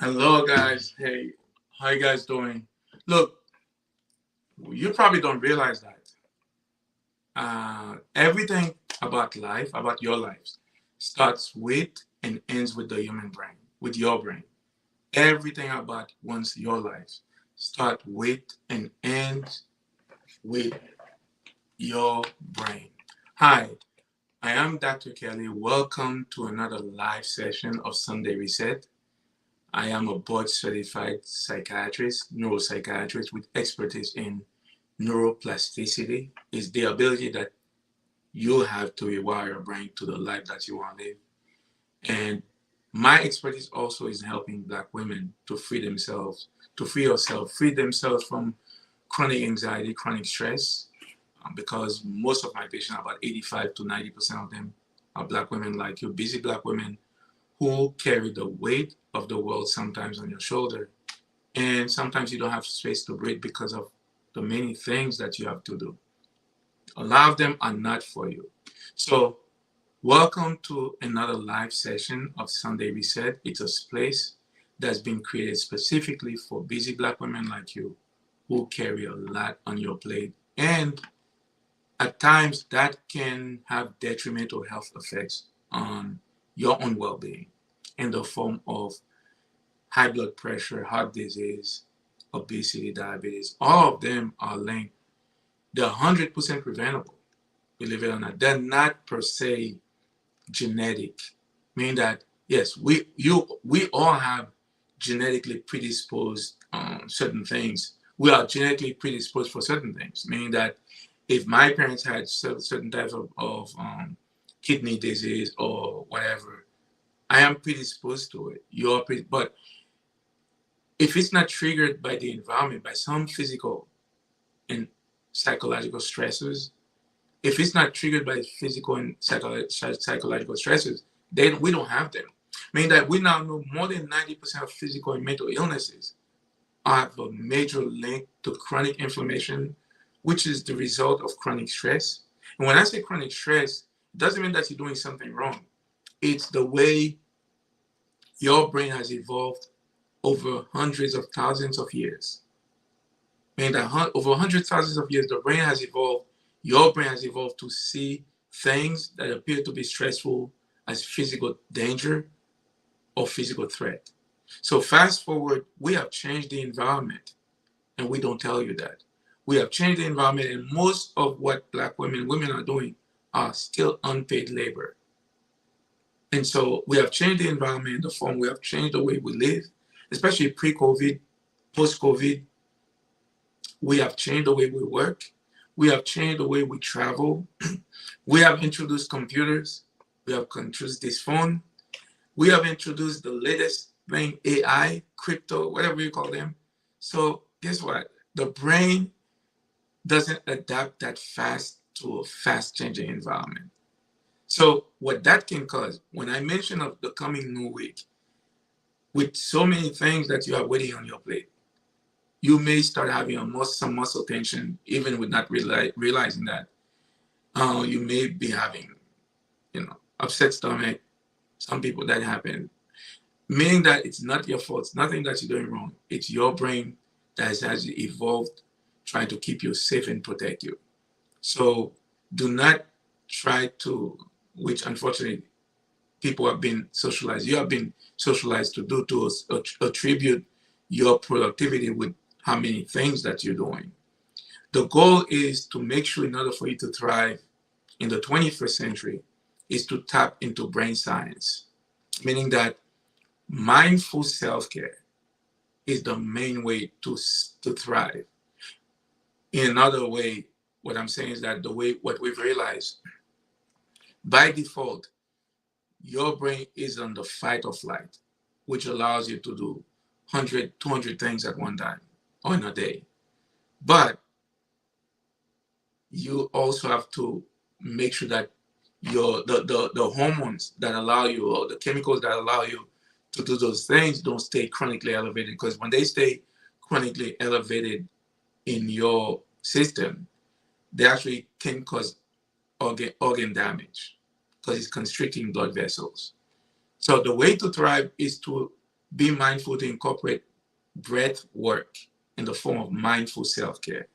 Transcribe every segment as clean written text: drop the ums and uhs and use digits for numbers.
Hello, guys. Hey, how you guys doing? Look, you probably don't realize that everything about life, about your lives, starts with and ends with the human brain, with your brain. Everything about one's your life start with and ends with your brain. Hi, I am Dr. Kelly. Welcome to another live session of Sunday Reset. I am a board certified psychiatrist, neuropsychiatrist with expertise in neuroplasticity. Is the ability that you have to rewire your brain to the life that you want to live. And my expertise also is helping Black women to free themselves, to free yourself, free themselves from chronic anxiety, chronic stress, because most of my patients, about 85 to 90% of them, are Black women like you, busy Black women who carry the weight of the world sometimes on your shoulder. And sometimes you don't have space to breathe because of the many things that you have to do. A lot of them are not for you. So, welcome to another live session of Sunday Reset. It's a place that's been created specifically for busy Black women like you who carry a lot on your plate. And at times that can have detrimental health effects on your own well being in the form of high blood pressure, heart disease, obesity, diabetes. All of them are linked. They're 100% preventable, believe it or not. They're not per se genetic, meaning that, yes, we all have genetically predisposed certain things. We are genetically predisposed for certain things, meaning that if my parents had certain types of kidney disease or whatever, I am predisposed to it. But if it's not triggered by the environment, by some physical and psychological stresses, if it's not triggered by physical and psychological stresses, then we don't have them. Meaning that we now know more than 90% of physical and mental illnesses have a major link to chronic inflammation, which is the result of chronic stress. And when I say chronic stress, it doesn't mean that you're doing something wrong. It's the way your brain has evolved over hundreds of thousands of years. Meaning that over hundreds of thousands of years, the brain has evolved, your brain has evolved to see things that appear to be stressful as physical danger or physical threat. So fast forward, we have changed the environment, and we don't tell you that. We have changed the environment, and most of what Black women are doing are still unpaid labor. And so we have changed the environment, the form, we have changed the way we live, especially pre-COVID, post-COVID. We have changed the way we work. We have changed the way we travel. We have introduced computers. We have introduced this phone. We have introduced the latest thing, AI, crypto, whatever you call them. So guess what? The brain doesn't adapt that fast to a fast changing environment. So what that can cause, when I mention of the coming new week, with so many things that you are waiting on your plate, you may start having some muscle tension, even with not realizing that. You may be having, upset stomach. Some people that happen, meaning that it's not your fault. It's nothing that you're doing wrong. It's your brain that has evolved, trying to keep you safe and protect you. So do not try to, which unfortunately people have been socialized. You have been socialized to do to attribute your productivity with how many things that you're doing. The goal is to make sure, in order for you to thrive in the 21st century, is to tap into brain science, meaning that mindful self-care is the main way to thrive. In another way, what I'm saying is that what we've realized, by default, your brain is on the fight or flight, which allows you to do 100, 200 things at one time or in a day. But you also have to make sure that the hormones that allow you, or the chemicals that allow you to do those things, don't stay chronically elevated. Because when they stay chronically elevated in your system, they actually can cause organ damage because it's constricting blood vessels. So the way to thrive is to be mindful to incorporate breath work in the form of mindful self-care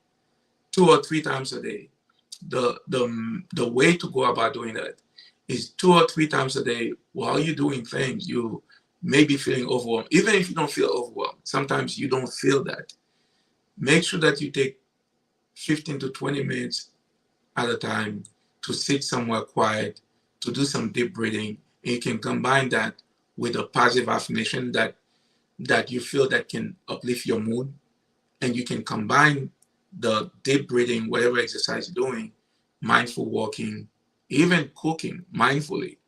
2 or 3 times a day. The way to go about doing that is 2 or 3 times a day while you're doing things you may be feeling overwhelmed. Even if you don't feel overwhelmed, sometimes you don't feel that. Make sure that you take 15 to 20 minutes at a time to sit somewhere quiet, to do some deep breathing. And you can combine that with a positive affirmation that you feel that can uplift your mood. And you can combine the deep breathing, whatever exercise you're doing, mindful walking, even cooking mindfully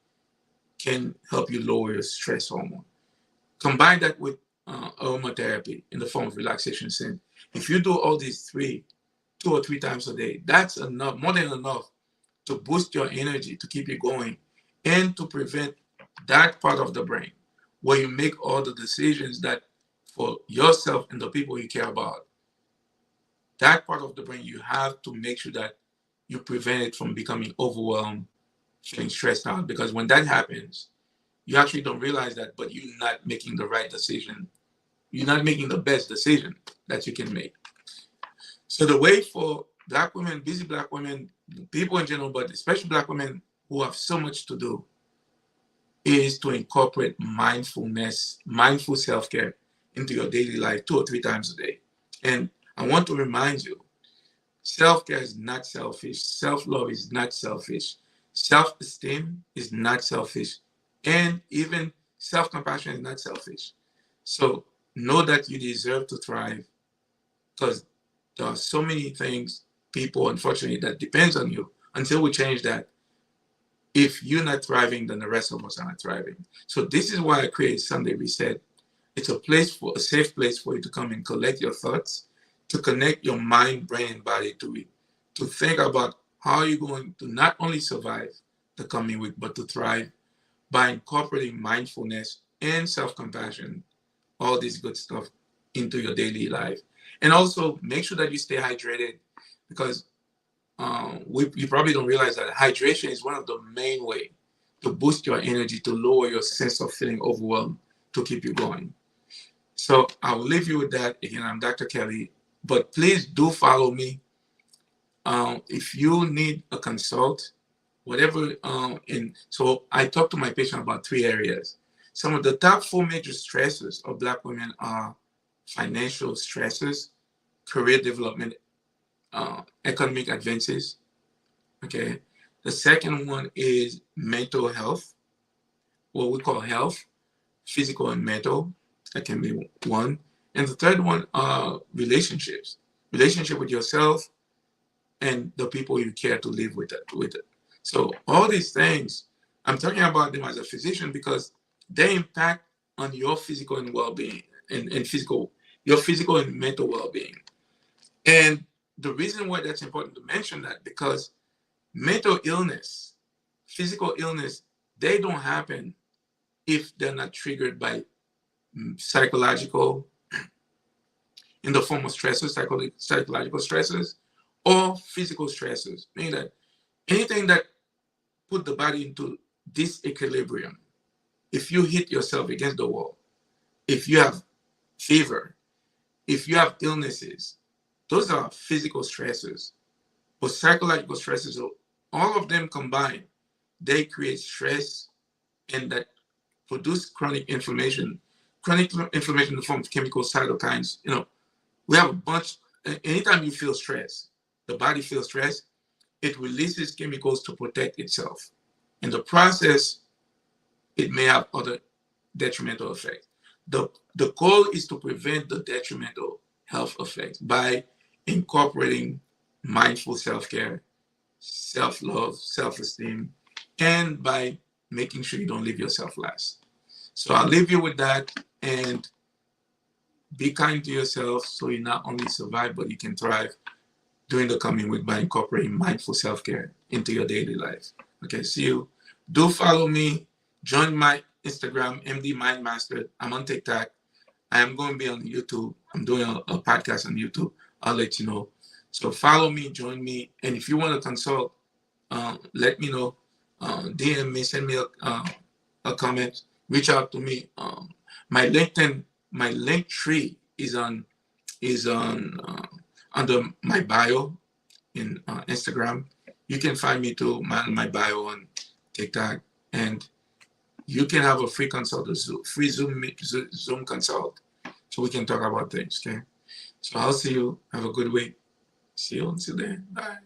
can help you lower your stress hormone. Combine that with aromatherapy in the form of relaxation scent. If you do all these 2 or 3 times a day, that's enough, more than enough to boost your energy, to keep you going, and to prevent that part of the brain where you make all the decisions that for yourself and the people you care about. That part of the brain, you have to make sure that you prevent it from becoming overwhelmed, feeling stressed out. Because when that happens, you actually don't realize that, but you're not making the right decision. You're not making the best decision that you can make. So the way for Black women, busy Black women, people in general, but especially Black women who have so much to do, is to incorporate mindfulness, mindful self-care into your daily life 2 or 3 times a day. And I want to remind you, self-care is not selfish. Self-love is not selfish. Self-esteem is not selfish. And even self-compassion is not selfish. So know that you deserve to thrive, because there are so many things, people, unfortunately, that depends on you. Until we change that, if you're not thriving, then the rest of us are not thriving. So this is why I created Sunday Reset. It's a safe place for you to come and collect your thoughts, to connect your mind, brain, and body to it, to think about how you're going to not only survive the coming week, but to thrive by incorporating mindfulness and self-compassion, all this good stuff into your daily life. And also make sure that you stay hydrated, because you probably don't realize that hydration is one of the main way to boost your energy, to lower your sense of feeling overwhelmed, to keep you going. So I will leave you with that. Again, I'm Dr. Kelly, but please do follow me. If you need a consult, whatever, so I talk to my patient about 3 areas. Some of the top 4 major stresses of Black women are financial stresses, career development, economic advances. Okay. The second one is mental health, what we call health, physical and mental. That can be one. And the third one are relationships, relationship with yourself and the people you care to live with it. So all these things, I'm talking about them as a physician because they impact on your physical and well-being and your physical and mental well-being. And the reason why that's important to mention that, because mental illness, physical illness, they don't happen if they're not triggered by psychological, in the form of stressors, psychological stressors, or physical stressors, meaning that anything that put the body into disequilibrium, if you hit yourself against the wall, if you have fever, if you have illnesses, those are physical stressors. But psychological stresses, all of them combined, they create stress and that produce chronic inflammation. Chronic inflammation in the form of chemical cytokines. We have a bunch. Anytime you feel stress, the body feels stress, it releases chemicals to protect itself. In the process, it may have other detrimental effects. The goal is to prevent the detrimental health effects by incorporating mindful self-care, self-love, self-esteem, and by making sure you don't leave yourself last. So I'll leave you with that, and be kind to yourself so you not only survive, but you can thrive during the coming week by incorporating mindful self-care into your daily life. Okay, see you. Do follow me. Join my Instagram, MD Mind Master. I'm on TikTok. I am going to be on YouTube. I'm doing a podcast on YouTube. I'll let you know. So follow me, join me. And if you want to consult, let me know. DM me, send me a comment, reach out to me. My LinkedIn, my link tree is on under my bio in Instagram. You can find me too, my bio on TikTok, and you can have a free consult, free Zoom consult, so we can talk about things. Okay. So I'll see you. Have a good week. See you until then. Bye.